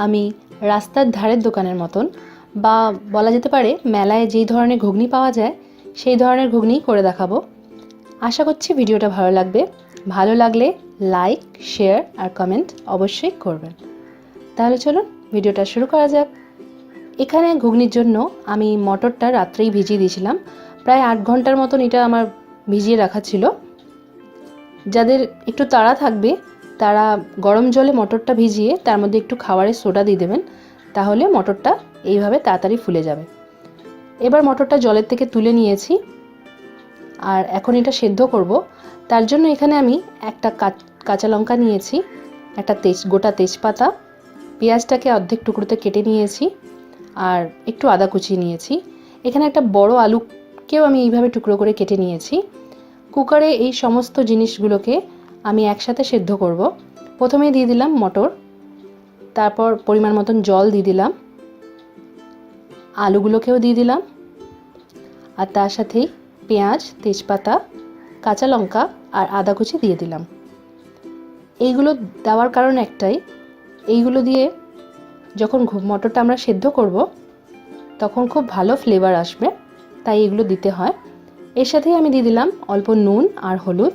আমি রাস্তার ধারের দোকানের মতন বা বলা যেতে পারে মেলায় যেই ধরনের ঘুগনি পাওয়া যায় সেই ধরনের ঘুগনি করে দেখাবো। আশা করছি ভিডিওটা ভালো লাগবে। ভালো লাগলে লাইক, শেয়ার আর কমেন্ট অবশ্যই করবেন। তাহলে চলুন ভিডিওটা শুরু করা যাক। এখানে ঘুগনির জন্য আমি মটরটা রাত্রেই ভিজিয়ে দিয়েছিলাম। প্রায় 8 ঘন্টার মতন এটা আমার ভিজিয়ে রাখা ছিল। যাদের একটু তাড়া থাকবে তারা গরম জলে মটরটা ভিজিয়ে তার মধ্যে একটু খাবারের সোডা দিয়ে দেবেন, তাহলে মটরটা এইভাবে তাড়াতাড়ি ফুলে যাবে। এবার মটরটা জলের থেকে তুলে নিয়েছি আর এখন এটা সেদ্ধ করব। তার জন্য এখানে আমি একটা কাঁচা লঙ্কা নিয়েছি, একটা গোটা তেজপাতা, পেঁয়াজটাকে অর্ধেক টুকরোতে কেটে নিয়েছি আর একটু আদা কুচি নিয়েছি। এখানে একটা বড় আলুকেও আমি এইভাবে টুকরো করে কেটে নিয়েছি। কুকারে এই সমস্ত জিনিসগুলোকে আমি একসাথে সেদ্ধ করব। প্রথমে দিয়ে দিলাম মটর, তারপর পরিমাণ মতন জল দিয়ে দিলাম, আলুগুলোকেও দিয়ে দিলাম আর তার সাথেই পেঁয়াজ, তেজপাতা, কাঁচা লঙ্কা আর আদা কুচি দিয়ে দিলাম। এইগুলো দেওয়ার কারণ একটাই, এইগুলো দিয়ে যখন মটরটা আমরা সেদ্ধ করব তখন খুব ভালো ফ্লেভার আসবে, তাই এগুলো দিতে হয়। এর সাথেই আমি দিয়ে দিলাম অল্প নুন আর হলুদ।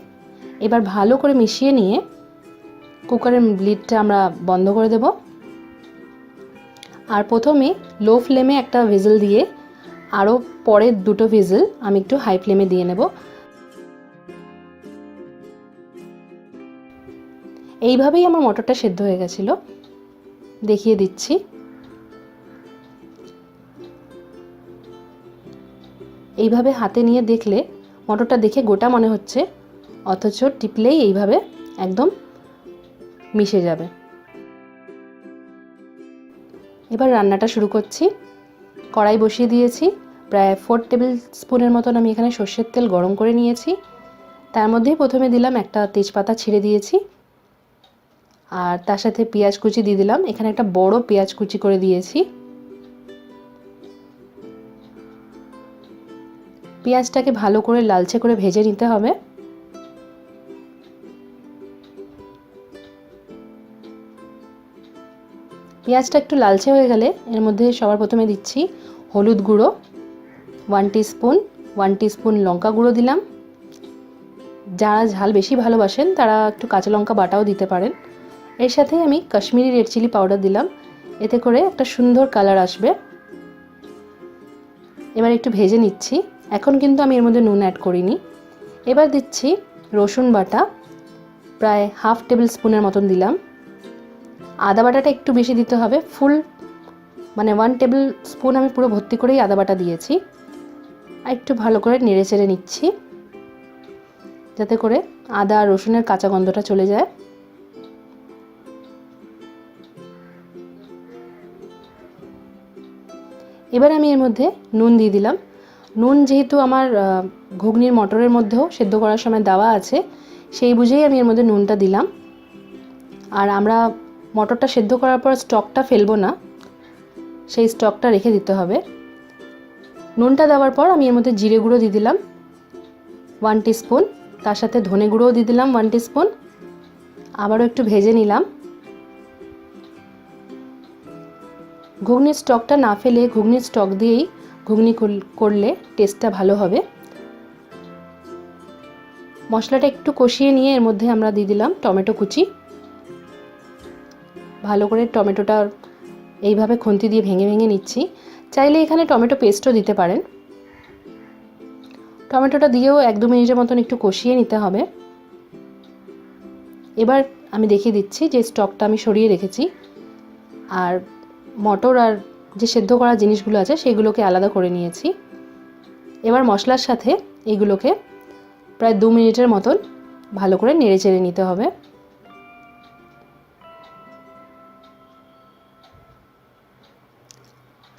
এবার ভালো করে মিশিয়ে নিয়ে কুকারের লিডটা আমরা বন্ধ করে দেব আর প্রথমে লো ফ্লেমে একটা হুইসেল দিয়ে আরও পরের দুটো হুইসেল আমি একটু হাই ফ্লেমে দিয়ে নেব। এইভাবেই আমার মটরটা সেদ্ধ হয়ে গেছিলো, দেখিয়ে দিচ্ছি। এইভাবে হাতে নিয়ে দেখলে মটরটা দেখে গোটা মনে হচ্ছে, অথচ টিপলেই এইভাবে একদম মিশে যাবে। এবার রান্নাটা শুরু করছি। কড়াই বসিয়ে দিয়েছি, প্রায় 4 টেবিল স্পুনের মতন আমি এখানে সর্ষের তেল গরম করে নিয়েছি। তার মধ্যেই প্রথমে দিলাম একটা তেজপাতা ছিঁড়ে দিয়েছি আর তার সাথে পেঁয়াজ কুচি দিয়ে দিলাম। এখানে একটা বড় পেঁয়াজ কুচি করে দিয়েছি। পেঁয়াজটাকে ভালো করে লালচে করে ভেজে নিতে হবে। পেঁয়াজটা একটু লালচে হয়ে গেলে এর মধ্যে সবার প্রথমে দিচ্ছি হলুদ গুঁড়ো 1 টিস্পুন, লঙ্কা গুঁড়ো দিলাম। যারা ঝাল বেশি ভালোবাসেন তারা একটু কাঁচা লঙ্কা বাটাও দিতে পারেন। এর সাথে আমি কাশ্মীরি রেড চিলি পাউডার দিলাম, এতে করে একটা সুন্দর কালার আসবে। এবার একটু ভেজে নিচ্ছি। এখন কিন্তু আমি এর মধ্যে নুন অ্যাড করিনি। এবার দিচ্ছি রসুন বাটা, প্রায় 1/2 টেবিল স্পুনের মতন দিলাম। আদা বাটাটা একটু বেশি দিতে হবে, ফুল 1 টেবিল স্পুন আমি পুরো ভর্তি করেই আদা বাটা দিয়েছি। আর একটু ভালো করে নেড়ে চেড়ে নিচ্ছি যাতে করে আদা আর রসুনের কাঁচা গন্ধটা চলে যায়। এবার আমি এর মধ্যে নুন দিয়ে দিলাম। নুন যেহেতু আমার ঘুগনির মটরের মধ্যেও সেদ্ধ করার সময় দেওয়া আছে, সেই বুঝেই আমি এর মধ্যে নুনটা দিলাম। আর আমরা মটরটা সেদ্ধ করার পর স্টকটা ফেলবো না, সেই স্টকটা রেখে দিতে হবে। নুনটা দেওয়ার পর আমি এর মধ্যে জিরে গুঁড়ো দিয়ে দিলাম 1 টিস্পুন, তার সাথে ধনে গুঁড়োও দিয়ে দিলাম 1 টিস্পুন। আবারও একটু ভেজে নিলাম। ঘুগনির স্টকটা না ফেলে ঘুগনির স্টক দিয়েই ঘুগনি করলে টেস্টটা ভালো হবে। মশলাটা একটু কষিয়ে নিয়ে এর মধ্যে আমরা দিয়ে দিলাম টমেটো কুচি। ভালো করে টমেটোটা এইভাবে খুন্তি দিয়ে ভেঙে ভেঙে নিচ্ছি। চাইলে এখানে টমেটো পেস্টও দিতে পারেন। টমেটোটা দিয়েও 1-2 মিনিটের মতন একটু কষিয়ে নিতে হবে। এবার আমি দেখিয়ে দিচ্ছি যে স্টকটা আমি সরিয়ে রেখেছি আর মটর আর যে সেদ্ধ করা জিনিসগুলো আছে সেগুলোকে আলাদা করে নিয়েছি। এবার মশলার সাথে এইগুলোকে প্রায় 2 মিনিটের মতন ভালো করে নেড়ে চেড়ে নিতে হবে।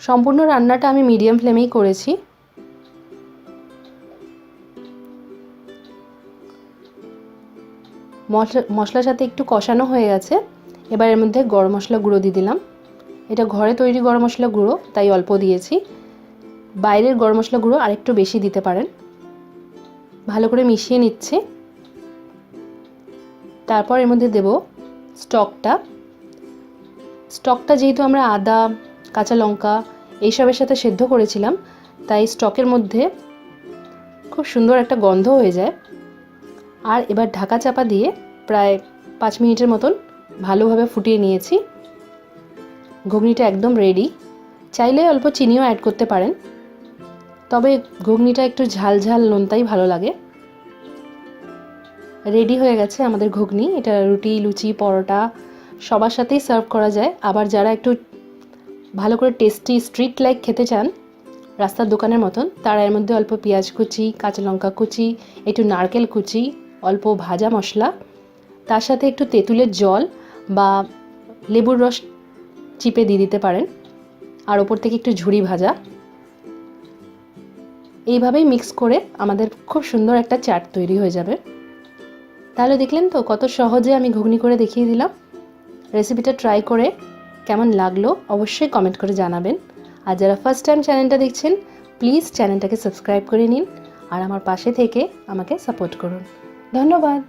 সম্পূর্ণ রান্নাটা আমি মিডিয়াম ফ্লেমেই করেছি। মশলার সাথে একটু কষানো হয়ে গেছে। এবার এর মধ্যে গরম মশলা গুঁড়ো দিয়ে দিলাম। এটা ঘরে তৈরি গরম মশলা গুঁড়ো, তাই অল্প দিয়েছি। বাইরের গরম মশলা গুঁড়ো আরেকটু বেশি দিতে পারেন। ভালো করে মিশিয়ে নিচ্ছি। তারপর এর মধ্যে দেব স্টকটা। স্টকটা যেহেতু আমরা আদা, কাঁচা লঙ্কা এইসবের সাথে সেদ্ধ করেছিলাম, তাই স্টকের মধ্যে খুব সুন্দর একটা গন্ধ হয়ে যায়। আর এবার ঢাকা চাপা দিয়ে প্রায় 5 মিনিটের মতন ভালোভাবে ফুটিয়ে নিয়েছি। ঘুগনিটা একদম রেডি। চাইলে অল্প চিনিও অ্যাড করতে পারেন, তবে ঘুগনিটা একটু ঝাল ঝাল নোনতাই ভালো লাগে। রেডি হয়ে গেছে আমাদের ঘুগনি। এটা রুটি, লুচি, পরোটা সবার সাথেই সার্ভ করা যায়। আবার যারা একটু ভালো করে টেস্টি স্ট্রিট লাইক খেতে চান, রাস্তার দোকানের মতন, তারা এর মধ্যে অল্প পেঁয়াজ কুচি, কাঁচা লঙ্কা কুচি, একটু নারকেল কুচি, অল্প ভাজা মশলা, তার সাথে একটু তেঁতুলের জল বা লেবুর রস চিপে দিয়ে দিতে পারেন, আর ওপর থেকে একটু ঝুরি ভাজা। এইভাবেই মিক্স করে আমাদের খুব সুন্দর একটা চাট তৈরি হয়ে যাবে। তাহলে দেখলেন তো কত সহজে আমি ঘুগনি করে দেখিয়ে দিলাম। রেসিপিটা ট্রাই করে কেমন লাগলো অবশ্যই কমেন্ট করে জানাবেন। আর যারা ফার্স্ট টাইম চ্যানেলটা দেখছেন, প্লিজ চ্যানেলটাকে সাবস্ক্রাইব করে নিন আর আমার পাশে থেকে আমাকে সাপোর্ট করুন। ধন্যবাদ।